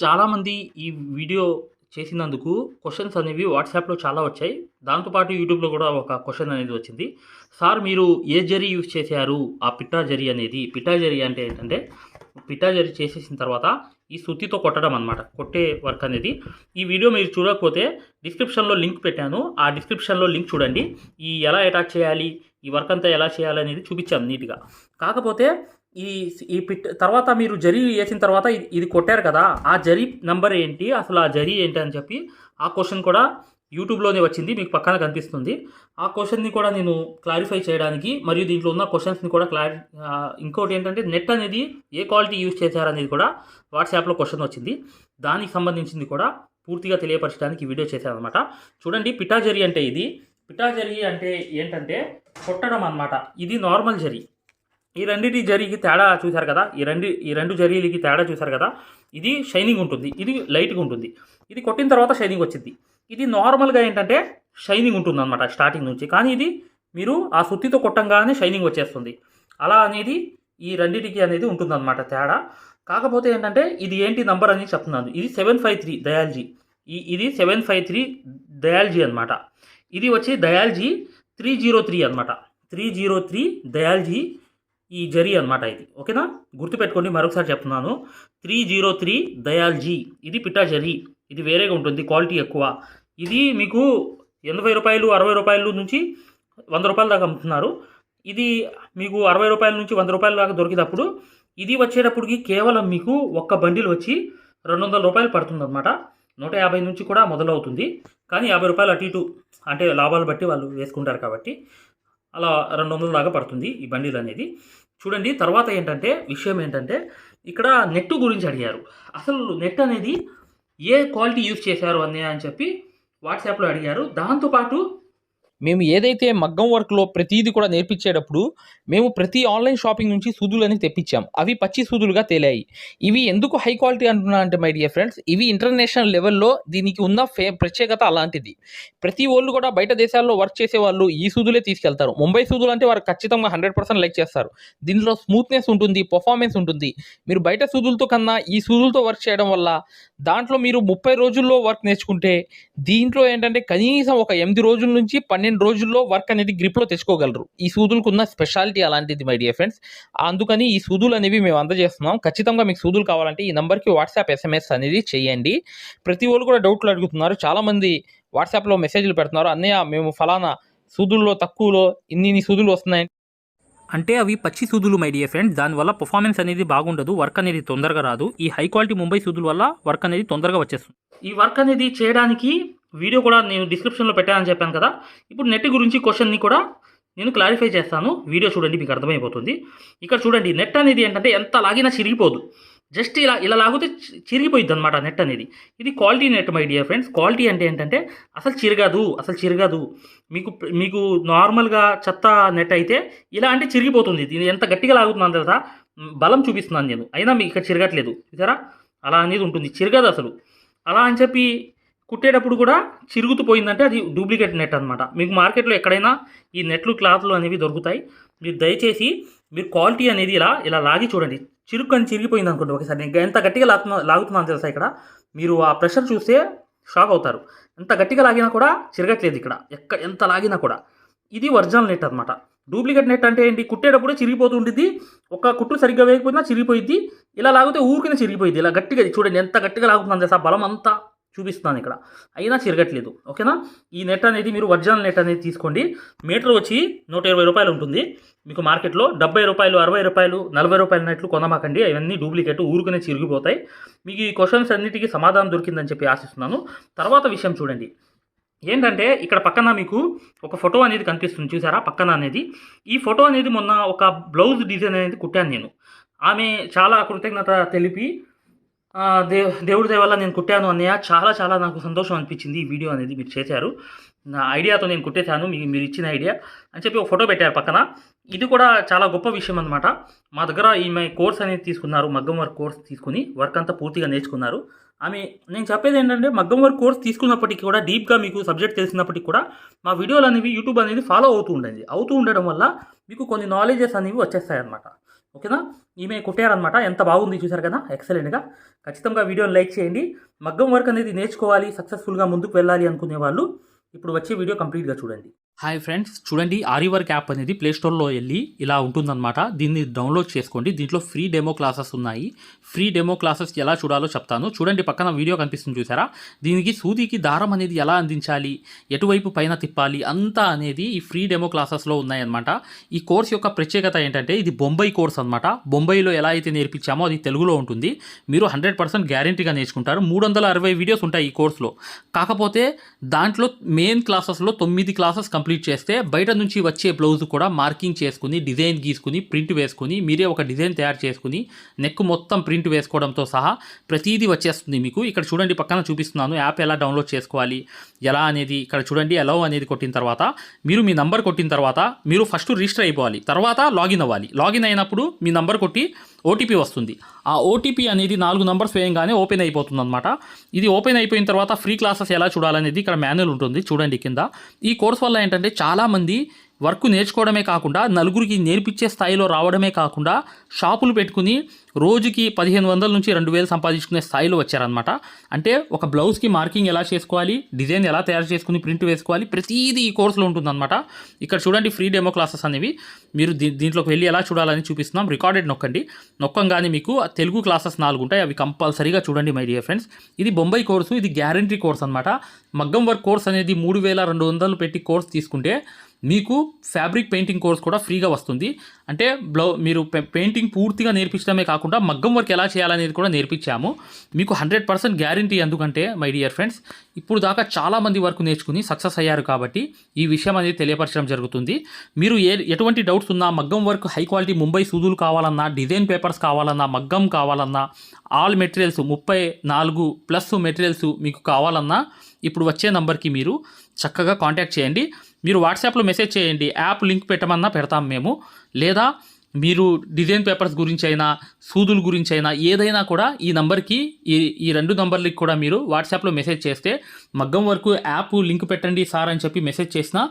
చాలామంది ఈ వీడియో చేసినందుకు క్వెషన్స్ అనేవి వాట్సాప్‌లో చాలా వచ్చాయి. దాంతో పాటు యూట్యూబ్‌లో కూడా ఒక క్వెషన్ అనేది వచ్చింది. సార్ మీరు ఏ జరీ యూజ్ చేశారు? ఆ పిట్టా జరీ అనేది. పిట్టా జరీ అంటే ఏంటంటే, పిట్టా జరీ చేసేసిన తర్వాత ఈ సుత్తితో కొట్టడం అనమాట. కొట్టే వర్క్ అనేది. ఈ వీడియో మీరు చూడకపోతే డిస్క్రిప్షన్‌లో లింక్ పెట్టాను. ఆ డిస్క్రిప్షన్‌లో లింక్ చూడండి. ఎలా అటాచ్ చేయాలి? ఈ వర్క్ అంతా ఎలా చేయాలనేది చూపించాను నీట్‌గా. కాకపోతే ఈ ఈ తర్వాత మీరు జరీ ఏసిన తర్వాత ఇది కొట్టారు కదా! ఆ జరీ నంబర్ ఏంటి? అసలు ఆ జరీ ఏంటి అని చెప్పి ఆ క్వెషన్ కూడా యూట్యూబ్‌లోనే వచ్చింది. మీకు పక్కన కనిపిస్తుంది. ఆ క్వెషన్‌ని కూడా నేను క్లారిఫై చేయడానికి మరియు దీంట్లో ఉన్న క్వెషన్స్‌ని కూడా ఇంకోటేంటంటే నెట్ అనేది ఏ క్వాలిటీ యూజ్ చేశారనేది కూడా వాట్సాప్‌లో క్వెషన్ వచ్చింది. దానికి సంబంధించింది కూడా పూర్తిగా తెలియపరచడానికి ఈ వీడియో చేశాననమాట. చూడండి పిటా జరీ అంటే ఇది. పిటా జరీ అంటే ఏంటంటే కొట్టడం అనమాట. ఇది నార్మల్ జరీ. ఈ రెండిటి జరీకి తేడా చూశారు కదా! ఈ రెండు జరీలకి తేడా చూశారు కదా! ఇది షైనింగ్ ఉంటుంది. ఇది లైట్‌గా ఉంటుంది. ఇది కొట్టిన తర్వాత షైనింగ్ వచ్చిద్ది. ఇది నార్మల్‌గా ఏంటంటే షైనింగ్ ఉంటుందన్నమాట స్టార్టింగ్ నుంచి. కానీ ఇది మీరు ఆ సుత్తితో కొట్టంగానే షైనింగ్ వచ్చేస్తుంది. అలా అనేది ఈ రెండిటికి అనేది ఉంటుందన్నమాట తేడా. కాకపోతే ఏంటంటే ఇది ఏంటి నంబర్ అని చెప్తున్నాను. ఇది 753 దయాల్‌జీ. ఇది 753 దయాల్‌జీ అన్నమాట. ఇది వచ్చి దయాల్‌జీ 303 అన్నమాట. 303 దయాల్‌జీ ఈ జరీ అనమాట ఇది. ఓకేనా? గుర్తుపెట్టుకోండి, మరొకసారి చెప్తున్నాను. 303 దయాల్‌జీ. ఇది పిట్టా జరీ. ఇది వేరేగా ఉంటుంది. క్వాలిటీ ఎక్కువ. ఇది మీకు రూ. 80, రూ. 60 నుంచి రూ. 100 దాకా అమ్ముతున్నారు. ఇది మీకు రూ. 60 నుంచి రూ. 100 దాకా దొరికినప్పుడు ఇది వచ్చేటప్పటికి కేవలం మీకు ఒక్క బండిల్ వచ్చి రూ. 200 పడుతుందన్నమాట. 150 నుంచి కూడా మొదలవుతుంది. కానీ రూ. 50 అటు ఇటు అంటే లాభాలు బట్టి వాళ్ళు వేసుకుంటారు కాబట్టి అలా 200 దాకా పడుతుంది ఈ బండిల్ అనేది. చూడండి తర్వాత విషయం ఏంటంటే ఇక్కడ నెట్ గురించి అడిగారు. అసలు నెట్ అనేది ఏ క్వాలిటీ యూజ్ చేశారు అని చెప్పి వాట్సాప్‌లో అడిగారు. దాంతో పాటు మేము ఏదైతే మగ్గం వర్క్‌లో ప్రతీది కూడా నేర్పించేటప్పుడు, మేము ప్రతి ఆన్‌లైన్ షాపింగ్ నుంచి సూదులని తెప్పించాం. అవి పచ్చి సూదులుగా తేలాయి. ఇవి ఎందుకు హై క్వాలిటీ అంటున్నా అంటే మై డియర్ ఫ్రెండ్స్, ఇవి ఇంటర్నేషనల్ లెవెల్‌లో దీనికి ఉన్న ప్రత్యేకత అలాంటిది. ప్రతి వోళ్ళు కూడా బయట దేశాల్లో వర్క్ చేసేవాళ్ళు ఈ సూదులే తీసుకెళ్తారు. ముంబై సూదులు అంటే వారు ఖచ్చితంగా 100% లైక్ చేస్తారు. దీనిలో స్మూత్‌నెస్ ఉంటుంది, పర్ఫార్మెన్స్ ఉంటుంది. మీరు బయట సూదులతో కన్నా ఈ సూదులతో వర్క్ చేయడం వల్ల దాంట్లో మీరు 30 రోజుల్లో వర్క్ నేర్చుకుంటే, దీంట్లో ఏంటంటే కనీసం ఒక 8 రోజుల నుంచి 12 రోజుల్లో వర్క్ అనేది గ్రిప్‌లో తెచ్చుకోగలరు. ఈ సూదులకున్న స్పెషాలిటీ అలాంటిది మై డియర్ ఫ్రెండ్స్. అందుకని ఈ సూదులు అనేవి మేము అందజేస్తున్నాం. ఖచ్చితంగా మీకు సూదులు కావాలంటే ఈ నంబర్‌కి వాట్సాప్, ఎస్ఎంఎస్ అనేది చేయండి. ప్రతి ఒళ్ళు కూడా డౌట్లు అడుగుతున్నారు. చాలామంది వాట్సాప్‌లో మెసేజ్‌లు పెడుతున్నారు. అన్నయ్య మేము ఫలానా సూదుల్లో తక్కువలో ఇన్ని సూదులు వస్తున్నాయి. అంటే అవి పచ్చి సూదులు మై డియర్ ఫ్రెండ్స్. దానివల్ల పర్ఫార్మెన్స్ అనేది బాగుండదు. వర్క్ అనేది తొందరగా రాదు. ఈ హై క్వాలిటీ ముంబై సూదుల వల్ల వర్క్ అనేది తొందరగా వచ్చేస్తుంది. ఈ వర్క్ అనేది చేయడానికి వీడియో కూడా నేను డిస్క్రిప్షన్‌లో పెట్టానని చెప్పాను కదా! ఇప్పుడు నెట్ గురించి క్వెషన్‌ని కూడా నేను క్లారిఫై చేస్తాను. వీడియో చూడండి, మీకు అర్థమైపోతుంది. ఇక్కడ చూడండి, నెట్ అనేది ఏంటంటే ఎంత లాగినా చిరిగిపోదు. జస్ట్ ఇలా లాగితే చిరిగిపోయిద్దనమాట నెట్ అనేది. ఇది quality net my dear friends. Quality అంటే ఏంటంటే అసలు చిరగదు. మీకు మీకు నార్మల్‌గా చెత్త నెట్ అయితే ఇలా అంటే చిరిగిపోతుంది. ఇది ఎంత గట్టిగా లాగుతున్నాను తెలుసా? బలం చూపిస్తున్నాను నేను. అయినా మీకు ఇక్కడ చిరగట్లేదు. చూసారా? అలా అనేది ఉంటుంది. చిరగదు అసలు. అలా అని చెప్పి కుట్టేటప్పుడు కూడా చిరుగుతూ పోయిందంటే అది డూప్లికేట్ నెట్ అనమాట. మీకు మార్కెట్‌లో ఎక్కడైనా ఈ నెట్లు, క్లాత్‌లు అనేవి దొరుకుతాయి. మీరు దయచేసి క్వాలిటీ అనేది ఇలా లాగి చూడండి. చిరుక్కని చిరిగిపోయింది అనుకోండి ఒకసారి. నేను ఎంత గట్టిగా లాగుతున్నాను తెలుసా ఇక్కడ? మీరు ఆ ప్రెషర్ చూస్తే షాక్ అవుతారు. ఎంత గట్టిగా లాగినా కూడా చిరగట్లేదు ఇక్కడ. ఎంత లాగినా కూడా. ఇది ఒరిజినల్ నెట్ అనమాట. డూప్లికేట్ నెట్ అంటే ఏంటి? కుట్టేటప్పుడే చిరిగిపోతూ ఉండిద్ది. ఒక కుట్టు సరిగ్గా వేయకపోయినా చిరిగిపోయిద్ది. ఇలా లాగితే ఊరికనే చిరిగిపోయిద్ది. ఇలా గట్టిగా చూడండి ఎంత గట్టిగా లాగుతున్నాను తెలుసా? బలం అంతా చూపిస్తున్నాను ఇక్కడ. అయినా చిరగట్లేదు. ఓకేనా? ఈ నెట్ అనేది మీరు ఒరిజినల్ నెట్ అనేది తీసుకోండి. మీటర్ వచ్చి రూ. 120 ఉంటుంది. మీకు మార్కెట్‌లో రూ. 70, రూ. 60, రూ. 40 నెట్లు కొనమాకండి. అవన్నీ డూప్లికేట్ ఊరికనే చిరిగిపోతాయి. మీకు ఈ క్వెషన్స్ అన్నిటికి సమాధానం దొరికిందని చెప్పి ఆశిస్తున్నాను. తర్వాత విషయం చూడండి. ఏంటంటే ఇక్కడ పక్కన మీకు ఒక ఫోటో అనేది కనిపిస్తుంది చూసారా? పక్కన అనేది. ఈ ఫోటో అనేది మొన్న ఒక బ్లౌజ్ డిజైన్ అనేది కుట్టాను నేను. ఆమె చాలా కృతజ్ఞత తెలిపి దేవుడి దయ వల్ల నేను కుట్టాను అన్నయ్య. చాలా నాకు సంతోషం అనిపించింది ఈ వీడియో అనేది మీరు చేశారు. నా ఐడియాతో నేను కుట్టేశాను. మీరు ఇచ్చిన ఐడియా అని చెప్పి ఒక ఫోటో పెట్టారు పక్కన. ఇది కూడా చాలా గొప్ప విషయం అనమాట. మా దగ్గర ఈమె కోర్స్ అనేది తీసుకున్నారు. మగ్గం వర్క్ కోర్స్ తీసుకుని వర్క్ అంతా పూర్తిగా నేర్చుకున్నారు. నేను చెప్పేది ఏంటంటే మగ్గం వర్క్ కోర్స్ తీసుకున్నప్పటికీ కూడా డీప్‌గా మీకు సబ్జెక్ట్ తెలిసినప్పటికీ కూడా మా వీడియోలు అనేవి యూట్యూబ్ అనేది ఫాలో అవుతూ ఉండడం వల్ల మీకు కొన్ని నాలెడ్జెస్ అనేవి వచ్చేస్తాయన్నమాట. ఓకేనా. ఈమె కొట్టారనమాట. ఎంత బాగుంది చూసారు కదా, ఎక్సలెంట్గా. ఖచ్చితంగా వీడియోని లైక్ చేయండి. మగ్గం వర్క్ అనేది నేర్చుకోవాలి, సక్సెస్ఫుల్గా ముందుకు వెళ్ళాలి అనుకునే వాళ్ళు ఇప్పుడు వచ్చే వీడియో కంప్లీట్గా చూడండి. హాయ్ ఫ్రెండ్స్, చూడండి ఆరి వర్క్ యాప్ అనేది ప్లేస్టోర్లో వెళ్ళి ఇలా ఉంటుందన్నమాట. దీన్ని డౌన్లోడ్ చేసుకోండి. దీంట్లో ఫ్రీ డెమో క్లాసెస్ ఉన్నాయి. ఫ్రీ డెమో క్లాసెస్ ఎలా చూడాలో చెప్తాను. చూడండి, పక్కన వీడియో కనిపిస్తుంది చూసారా, దీనికి సూదికి దారం అనేది ఎలా అందించాలి, ఎటువైపు పైన తిప్పాలి అంతా అనేది ఈ ఫ్రీ డెమో క్లాసెస్లో ఉన్నాయన్నమాట. ఈ కోర్స్ యొక్క ప్రత్యేకత ఏంటంటే ఇది బొంబాయి కోర్స్ అనమాట. బొంబాయిలో ఎలా అయితే నేర్పించామో అది తెలుగులో ఉంటుంది. మీరు 100% గ్యారంటీగా నేర్చుకుంటారు. 360 వీడియోస్ ఉంటాయి ఈ కోర్సులో. కాకపోతే దాంట్లో మెయిన్ క్లాసెస్లో 9 క్లాసెస్ కంప్లీట్ చేస్తే బయట నుంచి వచ్చే బ్లౌజ్ కూడా మార్కింగ్ చేసుకుని, డిజైన్ గీసుకుని, ప్రింట్ వేసుకుని, మీరే ఒక డిజైన్ తయారు చేసుకుని, నెక్ మొత్తం ప్రింట్ వేసుకోవడంతో సహా ప్రతిదీ వచ్చేస్తుంది మీకు. ఇక్కడ చూడండి, పక్కన చూపిస్తున్నాను యాప్ ఎలా డౌన్లోడ్ చేసుకోవాలి ఎలా అనేది. ఇక్కడ చూడండి, అలౌ అనేది కొట్టిన తర్వాత మీరు మీ నంబర్ కొట్టిన తర్వాత మీరు ఫస్ట్ రిజిస్టర్ అయిపోవాలి, తర్వాత లాగిన్ అవ్వాలి. లాగిన్ అయినప్పుడు మీ నంబర్ కొట్టి ఓటీపీ వస్తుంది. ఆ ఓటీపీ అనేది 4 నంబర్స్ వేయంగానే ఓపెన్ అయిపోతుంది అనమాట. ఇది ఓపెన్ అయిపోయిన తర్వాత ఫ్రీ క్లాసెస్ ఎలా చూడాలనేది ఇక్కడ మాన్యువల్ ఉంటుంది చూడండి కింద. ఈ కోర్స్ వల్ల ఏంటంటే చాలామంది వర్క్ నేర్చుకోవడమే కాకుండా నలుగురికి నేర్పించే స్థాయిలో రావడమే కాకుండా షాపులు పెట్టుకుని రోజుకి 1500 నుంచి 2000 సంపాదించుకునే స్థాయిలో వచ్చారనమాట. అంటే ఒక బ్లౌజ్కి మార్కింగ్ ఎలా చేసుకోవాలి, డిజైన్ ఎలా తయారు చేసుకుని ప్రింట్ వేసుకోవాలి, ప్రతిదీ ఈ కోర్సులో ఉంటుందన్నమాట. ఇక్కడ చూడండి ఫ్రీ డెమో క్లాసెస్ అనేవి. మీరు దీంట్లోకి వెళ్ళి ఎలా చూడాలని చూపిస్తున్నాం. రికార్డెడ్ నొక్కండి. నొక్కంగానే మీకు తెలుగు క్లాసెస్ 4 ఉంటాయి. అవి కంపల్సరీగా చూడండి మై డియర్ ఫ్రెండ్స్. ఇది బొంబాయి కోర్సు, ఇది గ్యారంటీ కోర్స్ అనమాట. మగ్గం వర్క్ కోర్స్ అనేది 3200 పెట్టి కోర్స్ తీసుకుంటే మీకు ఫ్యాబ్రిక్ పెయింటింగ్ కోర్స్ కూడా ఫ్రీగా వస్తుంది. అంటే మీరు పెయింటింగ్ పూర్తిగా నేర్పించడమే కాకుండా మగ్గం వర్క్ ఎలా చేయాలనేది కూడా నేర్పించాము మీకు. 100% గ్యారంటీ. ఎందుకంటే మై డియర్ ఫ్రెండ్స్, ఇప్పుడు దాకా చాలామంది వర్క్ నేర్చుకుని సక్సెస్ అయ్యారు కాబట్టి ఈ విషయం అనేది తెలియపరచడం జరుగుతుంది. మీరు ఎటువంటి డౌట్స్ ఉన్నా, మగ్గం వర్క్ హై క్వాలిటీ ముంబై సూదులు కావాలన్నా, డిజైన్ పేపర్స్ కావాలన్నా, మగ్గం కావాలన్నా, ఆల్ మెటీరియల్స్ 34+ మెటీరియల్స్ మీకు కావాలన్నా ఇప్పుడు వచ్చే నంబర్కి మీరు చక్కగా కాంటాక్ట్ చేయండి. మీరు వాట్సాప్లో మెసేజ్ చేయండి, యాప్ లింక్ పెట్టమన్నా పెడతాం మేము. లేదా మీరు డిజైన్ పేపర్స్ గురించి అయినా, సూదుల గురించి అయినా ఏదైనా కూడా ఈ నంబర్కి, ఈ 2 నంబర్లకి కూడా మీరు వాట్సాప్లో మెసేజ్ చేస్తే మగ్గం వరకు యాప్ లింక్ పెట్టండి సార్ అని చెప్పి మెసేజ్ చేసినా,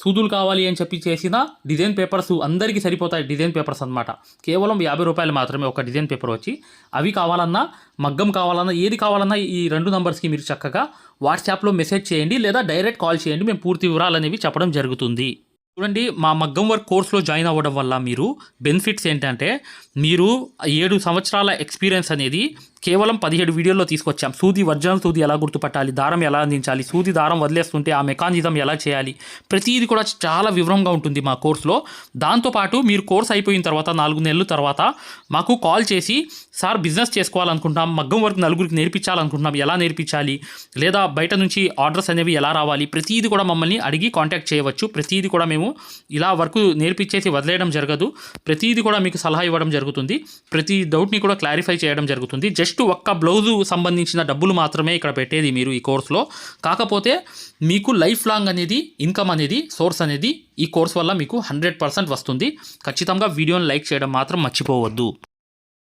సూదులు కావాలి అని చెప్పి చేసిన డిజైన్ పేపర్స్ అందరికీ సరిపోతాయి. డిజైన్ పేపర్స్ అనమాట. కేవలం 50 రూపాయలు మాత్రమే ఒక డిజైన్ పేపర్ వచ్చి. అవి కావాలన్నా, మగ్గం కావాలన్నా, ఏది కావాలన్నా ఈ 2 నంబర్స్కి మీరు చక్కగా వాట్సాప్లో మెసేజ్ చేయండి, లేదా డైరెక్ట్ కాల్ చేయండి. మేము పూర్తి వివరాలు అనేవి చెప్పడం జరుగుతుంది. చూడండి, మా మగ్గం వర్క్ కోర్సులో జాయిన్ అవ్వడం వల్ల మీరు బెనిఫిట్స్ ఏంటంటే, మీరు 7 సంవత్సరాల ఎక్స్పీరియన్స్ అనేది కేవలం 17 వీడియోల్లో తీసుకొచ్చాం. సూది, ఒరిజినల్ సూది ఎలా గుర్తుపట్టాలి, దారం ఎలా అందించాలి, సూది దారం వదిలేస్తుంటే ఆ మెకానిజం ఎలా చేయాలి, ప్రతిదీ కూడా చాలా వివరంగా ఉంటుంది మా కోర్సులో. దాంతోపాటు మీరు కోర్స్ అయిపోయిన తర్వాత 4 నెలల తర్వాత మాకు కాల్ చేసి, సార్ బిజినెస్ చేసుకోవాలనుకుంటున్నాం, మగ్గం వర్క్ నలుగురికి నేర్పించాలనుకుంటున్నాం, ఎలా నేర్పించాలి, లేదా బయట నుంచి ఆర్డర్స్ అనేవి ఎలా రావాలి, ప్రతిదీ కూడా మమ్మల్ని అడిగి కాంటాక్ట్ చేయవచ్చు. ప్రతిదీ కూడా మేము ఇలా వర్క్ నేర్పించేసి వదిలేయడం జరగదు. ప్రతిదీ కూడా మీకు సలహా ఇవ్వడం జరుగుతుంది. ప్రతి డౌట్ని కూడా క్లారిఫై చేయడం జరుగుతుంది. జస్ట్ ఒక్క బ్లౌజు సంబంధించిన డబ్బులు మాత్రమే ఇక్కడ పెట్టేది మీరు ఈ కోర్సులో. కాకపోతే మీకు లైఫ్ లాంగ్ అనేది ఇన్కమ్ అనేది, సోర్స్ అనేది ఈ కోర్స్ వల్ల మీకు 100% వస్తుంది. ఖచ్చితంగా వీడియోని లైక్ చేయడం మాత్రం మర్చిపోవద్దు.